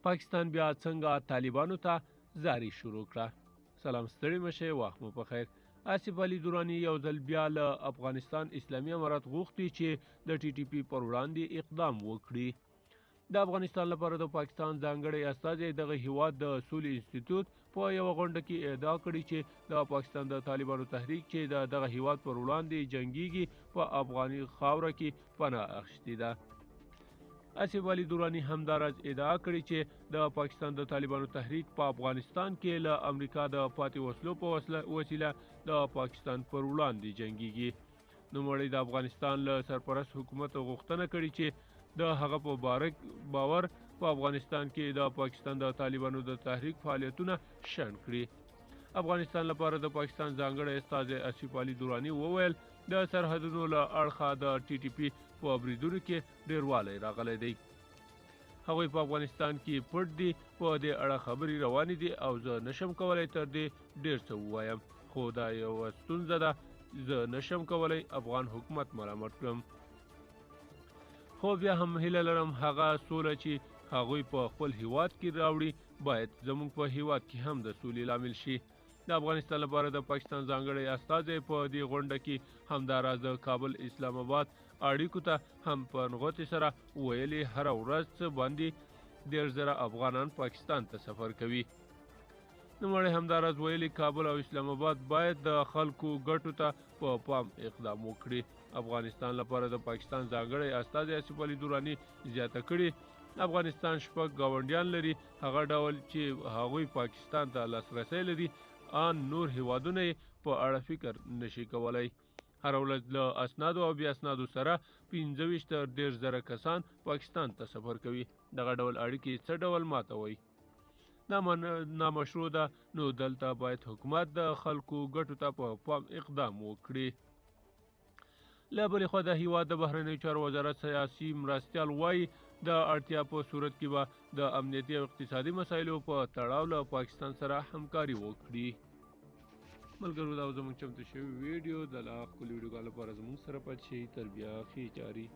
پاکستان بیا څنګه طالبانو ته زاري شروع کړه. سلام ستړي مشئ، وخت مو په خیر. آصف علي دراني یو ځل بیا له افغانستان اسلامي امارات غوښتي چې د ټي ټي پي پر وړاندې اقدام وکړي. د افغانستان لپاره د پاکستان ځانګړی استازی دغه هیواد د سولې انسټیټیوټ په یوه غونډه کې ادعا کړې چې د پاکستان د طالبانو تحریک چې د دغه هیواد پر وړاندې جنګیږي په افغاني خاوره کې پناه اخیستې ده. آصف علي دراني همداراز ادعا کړې چې د پاکستان د طالبانو تحریک په افغانستان کې له امریکا د پاتې وسلو په وسیله د پاکستان پر وړاندې جنګیږي. نوموړی د افغانستان له سرپرست حکومت غوښتنه کړې چې د هغه په باور په افغانستان کې د پاکستان د طالبانو د تحریک فعالیتونه شنډ کړي. افغانستان لپاره د پاکستان ځانګړی استازی آصف علي دراني وویل د سرحدونو له اړخه د ټي ټي پي په بریدونو کې ډیروالی راغلی دی. هغوی په افغانستان کې پټ دي، په دې اړه خبرې روانې دي او زه نشم کولی تر دې ډیر څه ووایم، خو دا یوه ستونزه ده. زه نشم کولی افغان حکومت ملامت کړم، خو بیا هم هیله لرم هغه سوله چې هغوی په خپل هیواد کې راوړي باید زموږ په هیواد کې هم د سولې لامل شي. د افغانستان لپاره د پاکستان ځانګړی استازی په دې غونډه کې همداراز د کابل اسلام آباد اړیکو ته هم په نغوتې سره ویلي هره ورځ باندې 10,000 افغانان پاکستان ته سفر کوي. نوموړی همداراز ویلي کابل او اسلام آباد باید د خلکو ګټو ته په پام اقدام وکړي. افغانستان لپاره د پاکستان ځانګړی استازی آصف علي دراني زیاته کړي افغانستان 6 ګاونډیان لري، هغه ډول چې هغوی پاکستان ته لاسرسی لري ان نور هیوادونه په اړه فکر نشي کولی. هر ورځ له اسنادو او بیا اسنادو سره 25 تر 10,000 کسان پاکستان ته سفر کوي. دغه ډول اړیکې څه ډول ماتوي؟ دا نامشروع ده، نو دلته باید حکومت د خلکو ګټو ته په پام اقدام وکړي. له بلې خوا د هیواد د بهرنیو چارو وزارت سیاسي مرستیال وایي د اړتیا په صورت کې به د امنیتي او اقتصادي مسایلو په تړاو له پاکستان سره همکاري وکړي. ملګرو دا زموږ چمتو شوی ویډیو د لا ښکلي ویډیوګانو لپاره زموږ سره پاتې شئ تر بیا ښې جاري.